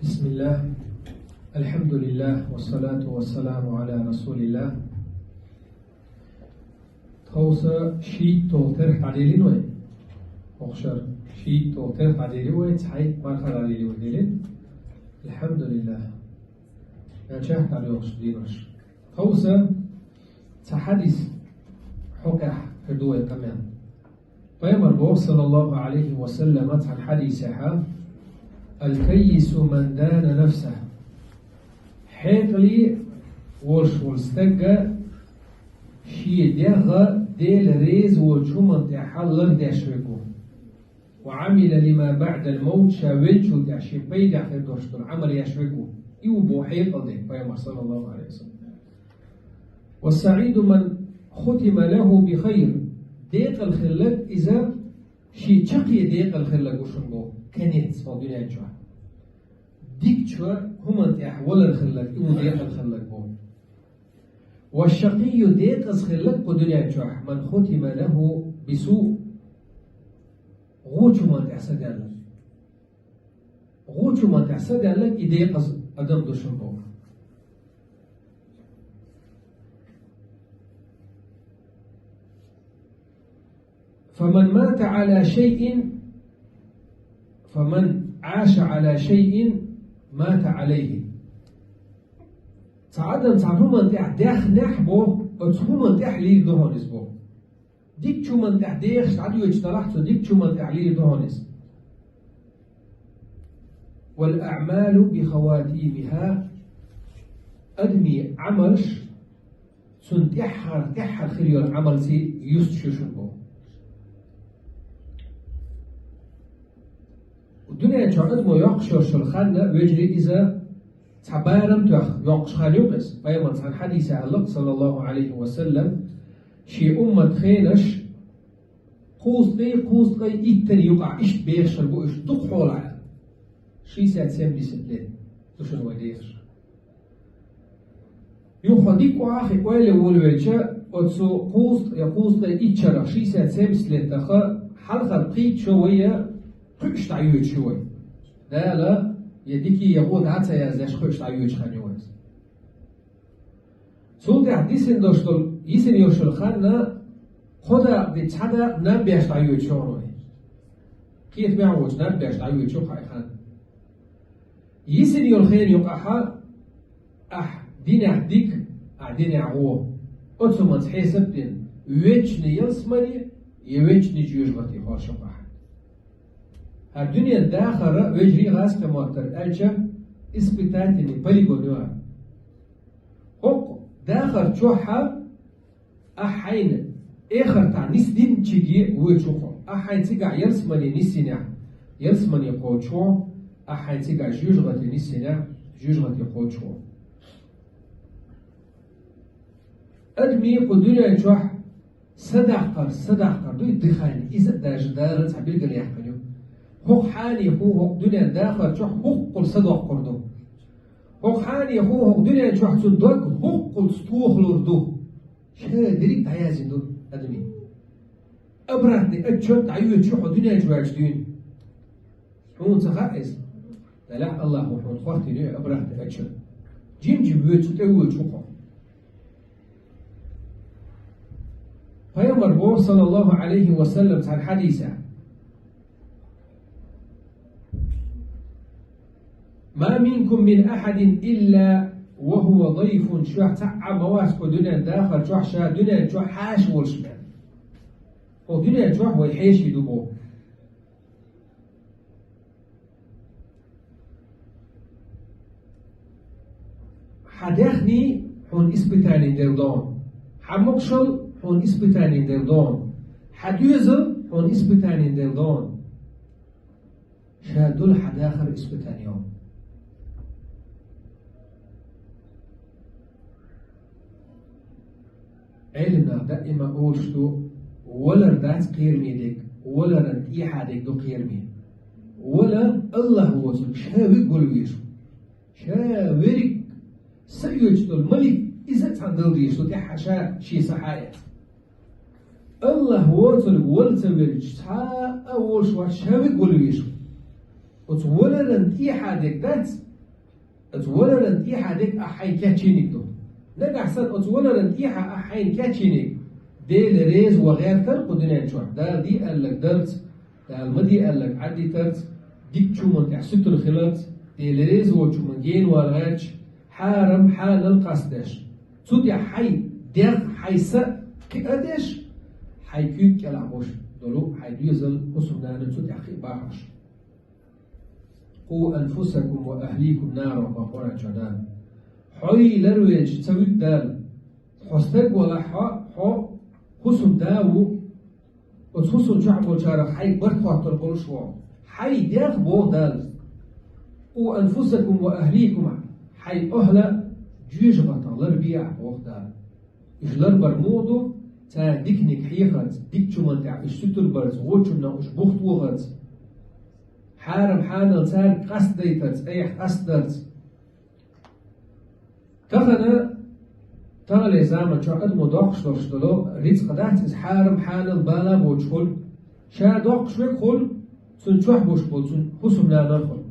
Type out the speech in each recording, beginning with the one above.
بسم الله الحمد لله والصلاة والسلام على رسول الله. توصى شيء توتر تعديلين وين أخشر شيء توتر تعديلين وين صحيح ما خل تعديلين وين الحمد لله يعني شاهد على أخشر دينش توصى تحدث حقح في دوله كمان فيمر صلى الله عليه وسلم عن حديثها الكيس من دان نفسه حيثلي ورش والستجا شي ديغا ديل ريز والشومن تحلر داشركو وعمل لما بعد الموت شاولشو داشي بيد في دوشتو العمل يشركو يوبو حيط دي فيما صلى الله عليه وسلم. والسعيد من ختم له بخير ديق الخلق إذا شي تشقي ديق الخلق وشنبو كانت في الدنيا جوا ديك شوار هم أحوال الخلق إمو ديق الخلق بو. والشقي ديق الخلق بدنيا جوا من ختم له بسوء غوشو ما تحسد لك غوشو ما تحسد لك إديق أدم دوشنبو. فمن مات على شيء فمن عاش على شيء مات عليه تعدم تعدم أنت أحداخ نحبه أتهم أنت أحلي دهونس بو ديك شو من تحديخ تعدو يجترحت ديك شو من تحلي دهونس. والأعمال بخواتيمها أدمي عملش سنتحر خليو العمل سي يستشوشن بو الدنيا تعد ما يقشش الخانة ويجري إذا تعبارم تخ يقش خاليوكس فيما عن حديث الله صلى الله عليه وسلم شي أمة خينش قوس قي إتني يقع إيش بيش البو إيش دق حول على شي سات سام ديسبلين توشن وديش يخديك وآخي قويل والوجه أتسو قوس قي إتشرق شي سات سام ديسبلين تخا حلقة قيت شوية خش تعيوش شوي ده لا يديكي يقول عتا يا زاش خش تعيوش خانيوز سود حديث دوشتل يسن يوشل خاننا خدا بتحدا نبيش تعيوش شونوي كيف بيعوش نبيش تعيوش شو خاي خان يسن يلخين يقحا دين عديك عدين عوو أتسو من تحسب دين ويجني يلسمني يويجني جيوش غطي خاشقح الدنيا داخل وجري غاز كماتر ألجا إسبتاتني بليغونوا هوك داخل شوحة أحين آخر تاع نسدين تيجي ويشوفه أحين تيجا يرسمني نسينا يرسمني قوتشو أحين تيجا جوجغتي نسينا جوجغتي قوتشو أدمي قدونا جوح صدقر دو يدخاني إذا داج دارت عبيل قال يحكيو هوك حاني هو دنيا داخل شو هوك قل صدق قردو هوك حاني هو دنيا شو صدق هوك قل ستوخ لردو شا دريك تعيازين دو أدمي أبرهني أتشوت عيوت شو دنيا جواج دين هون تخائز لا الله هو خواتي نيو أبرهني أتشوت جيم ويت تقول شو فيا مربوط صلى الله عليه وسلم عن حديثه ما منكم من أحد إلا وهو ضيف شوح تعب مواسك دنيا داخل شوح شا دنيا شوح حاش والشمال ودنيا شوح ويحيش يدبو حداخني حون إسبتاني دردون حمقشل حون إسبتاني دردون حديوزل حون إسبتاني دردون شادول حداخل إسبتاني يوم علنا دائما أولشتو ولا ردات قيرمي ديك ولا رد إيحادك دو قيرمي ولا الله هو شاوي قلويشو شاورك سيوجتو الملك إذا تندل ديشتو تحشا شي صحايات الله هو ولا تورج تا أول شو شاوي قلويشو ولا رد إيحادك دات أتولرن إيحا ديك أحين كاتشينيك دو نجح سن أتولرن إيحا أحين كاتشينيك دي لريز وغير ترق ودنيا نشوح دا دي قال لك درت دا المدي قال لك عدي ترت ديك شو من تحسيت الخلط دي لريز وشو من جين والغاتش حارم حال القصدش تودي حي دير حيسا كأدش حيكيك يلعبوش دولو حيديزل قسمنا نتود أخي باحش قو أنفسكم وأهليكم نارا بقورة جدان حي لرويج تسويت دال حستك ولا حا قسم داو وتخصم شعب وشارك حي برتوح تربولش وعو حي دير بو دال قو أنفسكم وأهليكم حي أهلا جيج غطا لربيع بوغدال إجلر برمودو تا ديكنيك حيخت ديك شو من تعب اشتتر برز وچمنا اش بخت وغت حارم حانل تار قصد ديتت ايح قصدت تغنى تغلي زامن شو ادمو دوقش لوشتلو ريز قدات از حارم حانل بالا بوچخل شا دوقش ويخل سن شوح بوشخل سن حسم لا نرخل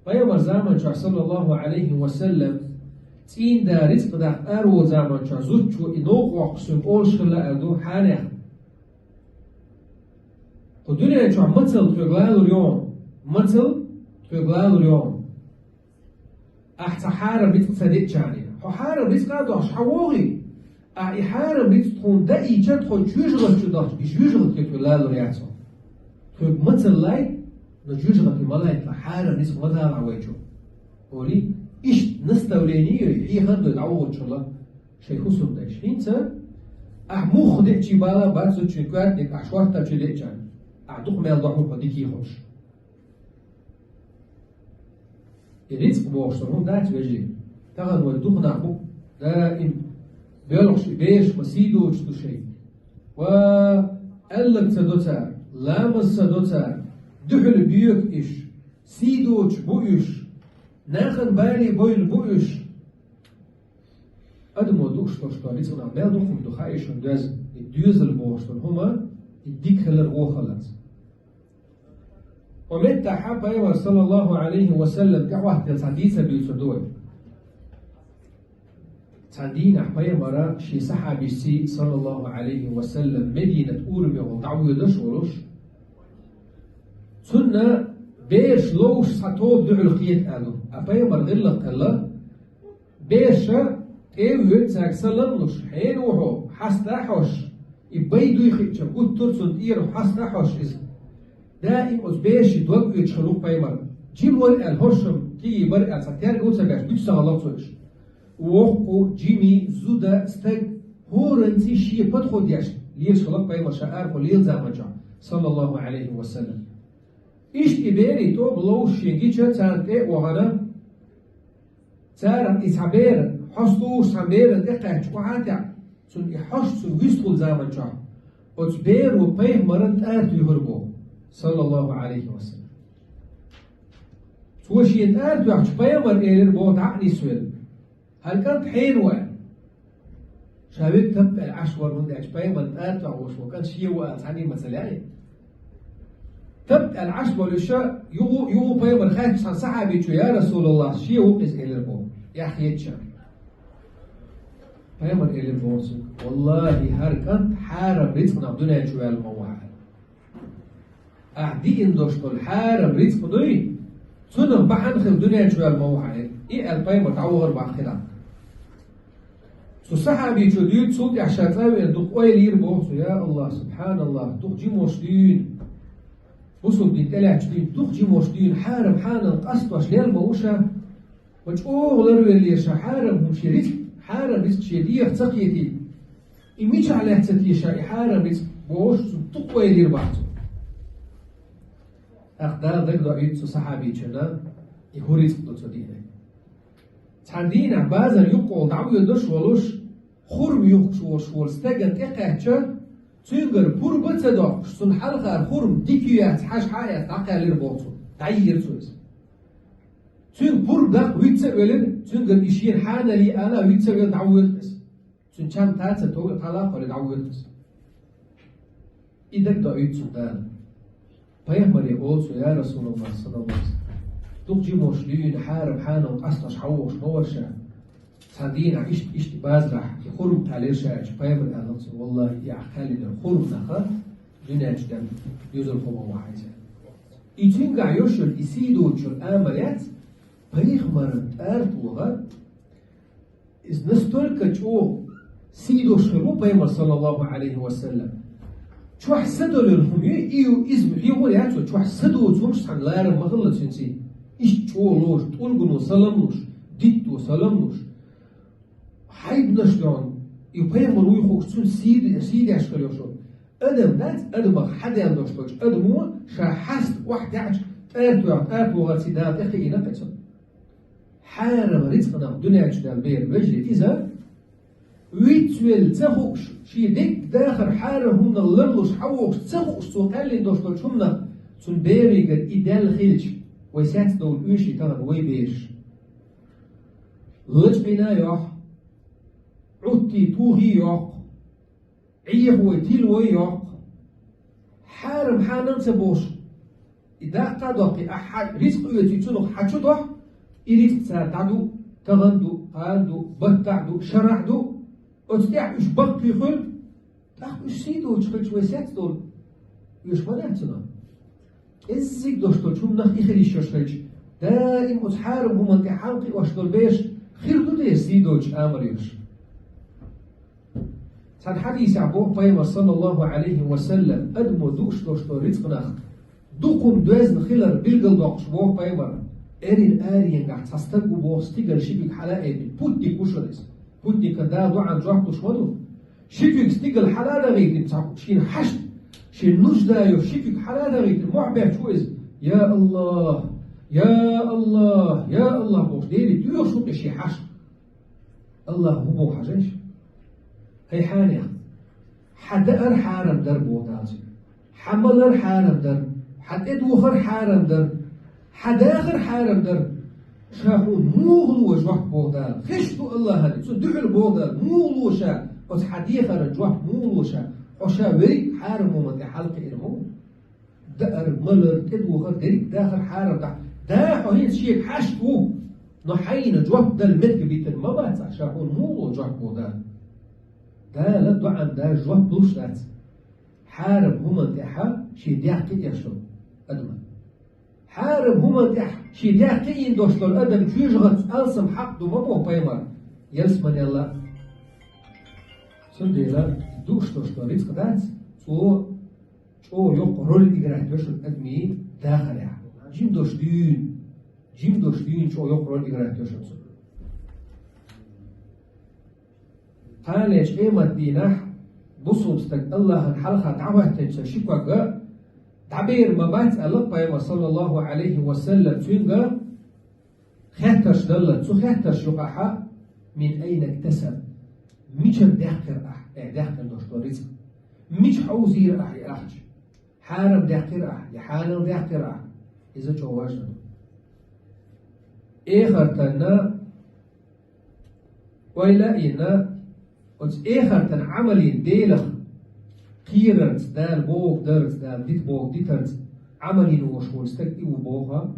بيامر زامن شو صلى الله عليه وسلم تين دا رزق دا أرو زمان شا زوجو إنوغ وقسم أول شغل أدو حانيخ قدوني شو مثل تغلال اليوم مثل تغلال اليوم أحتا حارم رزق صديق شاني حارم رزق أدوش حوغي أحي حارم رزق تخون دا إيجاد خو جوجغل شو داش بجوجغل تغلال الياتو تغ مثل لاي نجوجغل في ملايك لحارم رزق مدال عويجو قولي إيش نستوليني هي خدو يتعوض شو الله شيء خصوص داش هينتا مو خديت شي بالا بعد زوج شنكوات ديك عشوار تبشي ديك جان دوق ميل ضحو خديك يخوش الرزق بوشترهم دات وجه تغن ودوق نعبو دائم بيلغش بيش مسيدو وشتو شيء وقلق سدوتا لامس سدوتا دحل بيوك إيش سيدو بويش ناخن بالي بويل بويش أدمو دوش توشتو ريزنا ميل دوخم دوخايشون داز الديوزل بوشتون هما الديك هلر وخلت ومتى حابا صلى الله عليه وسلم كواحد الحديثة بيوتدوي تندين حبايا مرا شي صحابي سي صلى الله عليه وسلم مدينة أورمي ودعوه دش ورش سنة بيش لوش ساتوب دعو الخيط قالوا أبايا مرغلق الله بيشا ايوه تاكسلنش حين وحو حستحوش يبيدو يخيتش قلت ترسل إيرو حستحوش إذن دائم أز بيش يدوق يتشلوق بايمر جيم ورق الهرشم كي برق السكتير قلت سباش بيش سغلطوش ووقو جيمي زودا استج هورنسي شي بدخو دياش ليش خلق بايمر شعار وليل زامجا صلى الله عليه وسلم إيش إبيري تو بلوش ينجيشا تانتي وغانا تارا إسعبير حصلوش سامبير دقيقة وعاتع سن يحش سن ويستول زامجا وتبير وبيه مرنت آرتو يهربو صلى الله عليه وسلم توشي يتآرتو يحش بيمر إيلر بو تعقني سويل هل كانت حين وقع شابك تبقى العشور من دعش بيمر تآرتو عوش وكان شيء وقع تعني مسألة تبقى العشور لشا يو بيمر خايف سان صحابي يا رسول الله شيء وقز إيلر بو يا خيتشا بيمر إيلر بو والله هر كانت حارب رزقنا بدون جوال المواعي أعدي إندوش الحارب رزق دوي سنة بحن خل دنيا جوال المواعي إيه البيمر تعوغر باخلا سو صحابي جديد صوت يحشاتاوي الدق ويلير بوحسو يا الله سبحان الله دق جي موشدين وصل دين تلع جديد دق جي موشدين حارب حانا قصد واش ليل موشا وجوه لروي اللي يشا حارب مشي رزق حارب رزق شيدية تسقيتي إميش على هتساتي شاي حارب رزق بوحسو دق ويلير بوحسو أخدار ذلك دعيت صحابي جنا يهوريس قدوتو دينه تندينا بعضا يقول دعوه دش ولوش خورم يخشوش ولستجن إقاعدة تيجر بور بتصدق سن حلقة خورم ديكيات حاش حياة عقل البوتو تعير سويس تيجر بور دق ويتسألن تيجر إشين حانا لي أنا ويتسأل دعوه بس تيجر كم تاتس توقع طلاق ولا دعوه بس إذا دعيت سودان بيامر يقول يا رسول الله صلى الله عليه وسلم تقجي موشلين حارب حانو قصلش حوش نورشا صدين إشت بازرح يخرم تعلير شاج فيبر أغلط والله يعقل الخرم نخا دنيا جدًا يوزر خما واحدة إتنقع يوشل إسيدو جل آمريات بريخ مرن أرتوغا إز نستولك جو سيدو شلو بيمر صلى الله عليه وسلم شو حسدوا لهم إيو إزم يقول ياتو شو حسدوا تمش عن لارم مغلط سنسي إيش شو لوش تقولوا سلاموش ديتو سلاموش حيب نشلون يبيمر ويخوش تون سيد أشكال يوشون أدم ذات أدم حدا يندوشتوش أدم هو شاحست واحد يعج تارتو غاتسيدات أخي نقصن حارم رزقنا دنيا جدال بير وجه إذا ويتويل تخوش شي ديك داخل حارم هم نلرلوش حووش تخوش سوقالين دوشتوش هم تون بيريغر إدال خيلش ويسات دول ويشي تغن ويبيش لج بنا يوح عدتي توهي يوح عيه ويتيل ويوح حارم حانن سبوش إذا قدوك أحد رزق يتيتونك حتشدوح إريد تعدو تغندو قادو بطعدو شرعدو أتدع إش بق يخل تاخد إش سيدو تشخل ويسات دول يش منعتنا إزيك دوشتول شو منخ إخريش يشخلش دائم أتحارب هم أنت حلقي واشتول بيش خير دو دي سيدوش آمريش سان حديث عبوه بيما صلى الله عليه وسلم أدمو دوش دوشتول رزق نخ دوكم دوزن خلر بلغل دوش بوه بيما إرين آرين قاعد تستقبل بوستيجر شبيك حلقة بودي كوشرس بودي كدا دوعن جوحتوش مدو شبيك ستيجل حلقة غير تسعق شين حشد شين نجدة يو شبيك حلقة غير معبر شويز يا الله يا الله يا الله بوش ديري ديو شو بشي حشد الله هو بو حاجش هي حانيا حدا حارم در بوتازي حمل حارم در حد ادوخر حارم در حداخر حارم در شاهون موغلو جوح بودال خشتو الله هذي صدق البودال موغلو شا بس حديخر جوح موغلو شا وشا وريك حارم ومن حلقة إرمو دقر ملر تدوخر دريك داخر حارم دا حوين شيك حشتو نحين جوح دل ملك بيتن ما بات شاهون موغلو جوح بودال دا لدو عن دا جوح بلوش دات حارم ومن تحا شي ديح كي يشتو أدمن حارب هما تح شي ده كين دوشلو الأدم جوجغت ألسم حق دو مبو بيمر يلسمن يلا سنديلا دوش دوشلو ريتك دات تو يوق رول إجراه دوش الأدمي داخل يا جيم دوش دين تو يوق رول إجراه دوش قالش إيمت دينح بصوب استك الله الحلقة تعوه تنسى شكوى تعبير ما بات الله بيما صلى الله عليه وسلم تنقى خاتش دلت سو خاتش يقحا من أين اكتسب مش داخل داخل دوش رزق مش حوزير يا أحج حارم داخل يا حارم داخل إذا جواجنا إخرتنا وإلا إنا إخرتنا عملي ديلخ كيرنس دال بوغ درس دال ديت بوغ ديترز عملي وشول استك إيو بوغا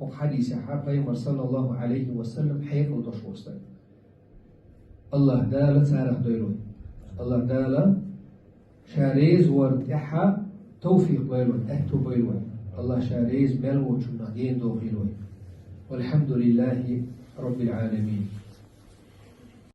وحديث حبيمر صلى الله عليه وسلم حيث وشول استك الله دال سارح دويلوي الله دال شاريز ورتحا توفيق بيلوي أهتو بيلوي الله شاريز ملو وشنا دين دو بيلوي والحمد لله رب العالمين.